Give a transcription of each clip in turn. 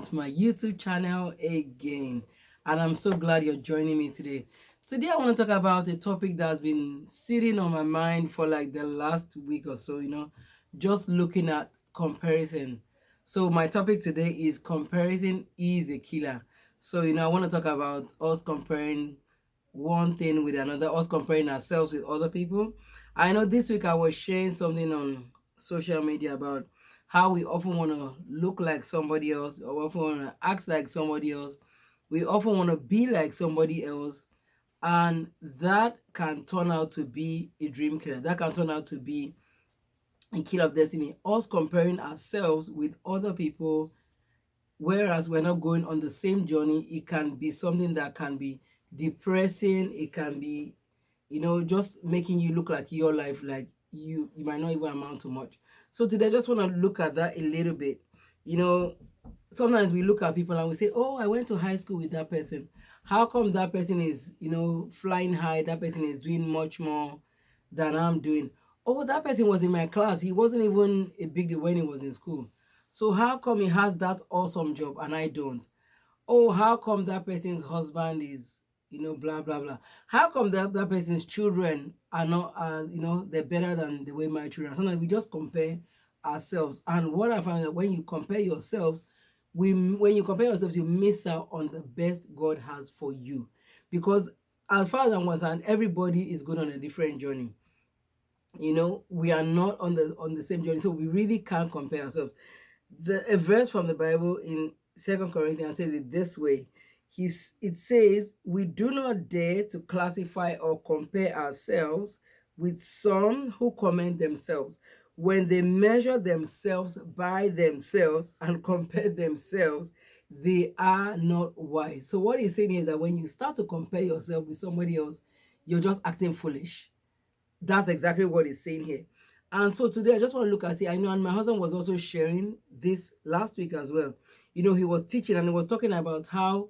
welcome to my YouTube channel again. And I'm so glad you're joining me today. Today I want to talk about a topic that's been sitting on my mind for like the last week or so, just looking at comparison. So my topic today is comparison is a killer. So, I want to talk about us comparing one thing with another, us comparing ourselves with other people. I know this week I was sharing something on social media about how we often want to look like somebody else, or often want to act like somebody else. We often want to be like somebody else, and that can turn out to be a dream killer. That can turn out to be a killer of destiny. Us comparing ourselves with other people, whereas we're not going on the same journey, it can be something that can be depressing. It can be, just making you look like your life, like you might not even amount to much. So today I just want to look at that a little bit. You know, Sometimes we look at people and we say, oh, I went to high school with that person. How come that person is, flying high? That person is doing much more than I'm doing. Oh, that person was in my class. He wasn't even a big deal when he was in school. So how come he has that awesome job and I don't? Oh, how come that person's husband is, blah, blah, blah. How come that person's children are not, they're better than the way my children are? Sometimes we just compare ourselves. And what I find that when you compare yourselves, when you compare yourselves, you miss out on the best God has for you. Because as far as I'm concerned, everybody is going on a different journey. We are not on the same journey, so we really can't compare ourselves. A verse from the Bible in Second Corinthians says it this way. It says, we do not dare to classify or compare ourselves with some who commend themselves. When they measure themselves by themselves and compare themselves, they are not wise. So what he's saying is that when you start to compare yourself with somebody else, you're just acting foolish. That's exactly what he's saying here. And so today I just want to look at it. I know, and my husband was also sharing this last week as well. He was teaching and he was talking about how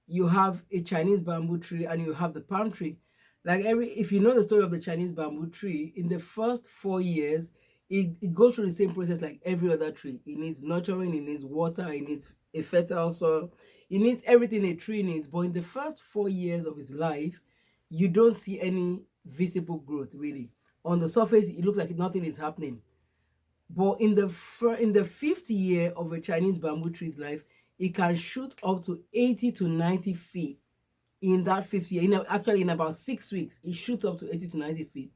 you have a Chinese bamboo tree and you have the palm tree. If you know the story of the Chinese bamboo tree, in the first 4 years, it goes through the same process like every other tree. It needs nurturing, it needs water, it needs a fertile soil, it needs everything a tree needs. But in the first 4 years of its life, you don't see any visible growth really. On the surface, it looks like nothing is happening. But in the fifth year of a Chinese bamboo tree's life, it can shoot up to 80 to 90 feet in that fifth year. Actually, in about 6 weeks, it shoots up to 80 to 90 feet.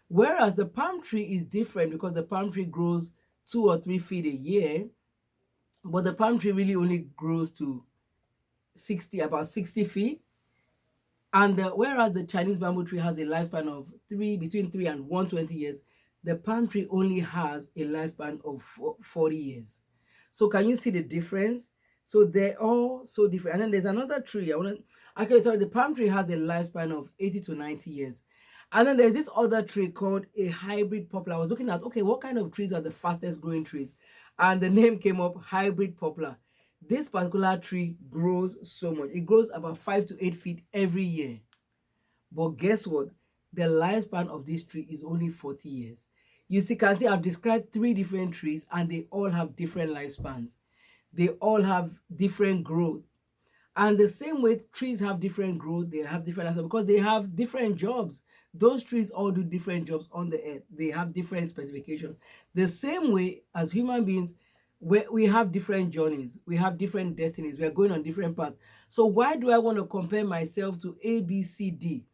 Whereas the palm tree is different because the palm tree grows 2 or 3 feet a year, but the palm tree really only grows to about 60 feet. And whereas the Chinese bamboo tree has a lifespan of between 3 and 120 years, the palm tree only has a lifespan of 40 years. So can you see the difference? So they're all so different. And then there's another tree. The palm tree has a lifespan of 80 to 90 years. And then there's this other tree called a hybrid poplar. I was looking at, okay, what kind of trees are the fastest growing trees? And the name came up, hybrid poplar. This particular tree grows so much. It grows about 5 to 8 feet every year. But guess what? The lifespan of this tree is only 40 years. You can see I've described 3 different trees and they all have different lifespans. They all have different growth. And the same way trees have different growth, they have different lifespans because they have different jobs. Those trees all do different jobs on the earth. They have different specifications. The same way as human beings, we have different journeys, we have different destinies, we are going on different paths. So why do I want to compare myself to A, B, C, D?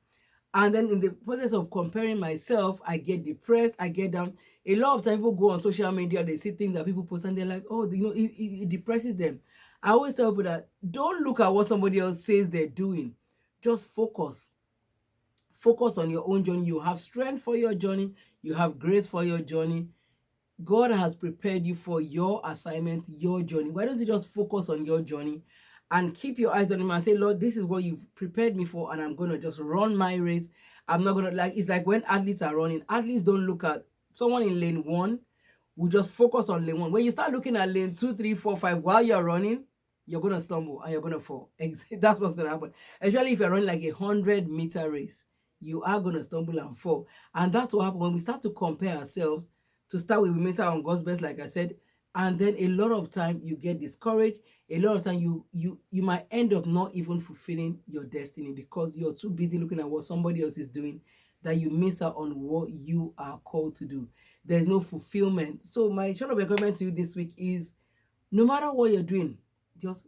And then in the process of comparing myself, I get depressed, I get down. A lot of times people go on social media, they see things that people post and they're like, oh, it depresses them. I always tell people that don't look at what somebody else says they're doing. Just focus. Focus on your own journey. You have strength for your journey. You have grace for your journey. God has prepared you for your assignment, your journey. Why don't you just focus on your journey and keep your eyes on him and say, Lord, this is what you've prepared me for, and I'm going to just run my race. I'm not going to, it's like when athletes are running. Athletes don't look at someone in lane 1. We just focus on lane 1. When you start looking at lane 2, 3, 4, 5 while you're running, you're going to stumble and you're going to fall. That's what's going to happen. Especially if you're running like a 100-meter race, you are going to stumble and fall. And that's what happens when we start to compare ourselves. To start with, we miss out on God's best, like I said. and then a lot of time you get discouraged. A lot of time you might end up not even fulfilling your destiny because you're too busy looking at what somebody else is doing, that you miss out on what you are called to do. There's no fulfillment. So my short of encouragement to you this week is, no matter what you're doing, just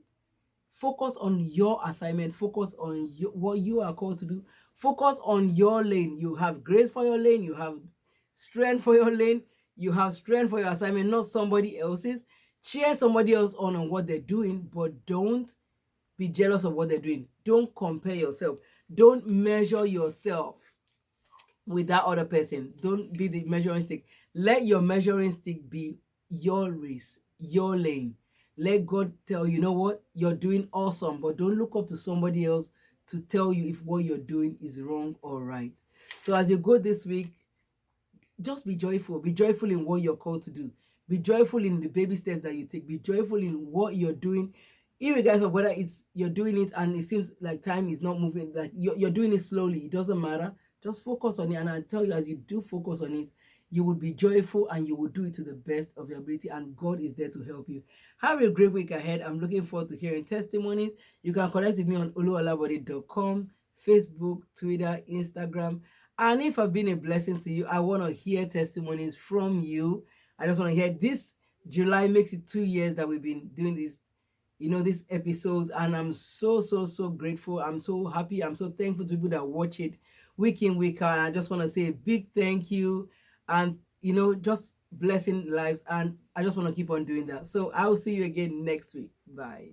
focus on your assignment, focus on what you are called to do, focus on your lane. You have grace for your lane, you have strength for your lane, you have strength for your assignment, not somebody else's. Cheer somebody else on what they're doing, but don't be jealous of what they're doing. Don't compare yourself. Don't measure yourself with that other person. Don't be the measuring stick. Let your measuring stick be your race, your lane. Let God tell you, you know what, you're doing awesome, but don't look up to somebody else to tell you if what you're doing is wrong or right. So as you go this week, just be joyful. Be joyful in what you're called to do. Be joyful in the baby steps that you take. Be joyful in what you're doing, irregardless of whether it's you're doing it and it seems like time is not moving, like you're doing it slowly. It doesn't matter. Just focus on it. And I tell you, as you do focus on it, you will be joyful and you will do it to the best of your ability. And God is there to help you. Have a great week ahead. I'm looking forward to hearing testimonies. You can connect with me on oluwalabode.com, Facebook, Twitter, Instagram. And if I've been a blessing to you, I want to hear testimonies from you. I just want to hear this. July makes it 2 years that we've been doing this, these episodes, and I'm so grateful. I'm so happy. I'm so thankful to people that watch it week in, week out. And I just want to say a big thank you, and just blessing lives. And I just want to keep on doing that. So I'll see you again next week. Bye.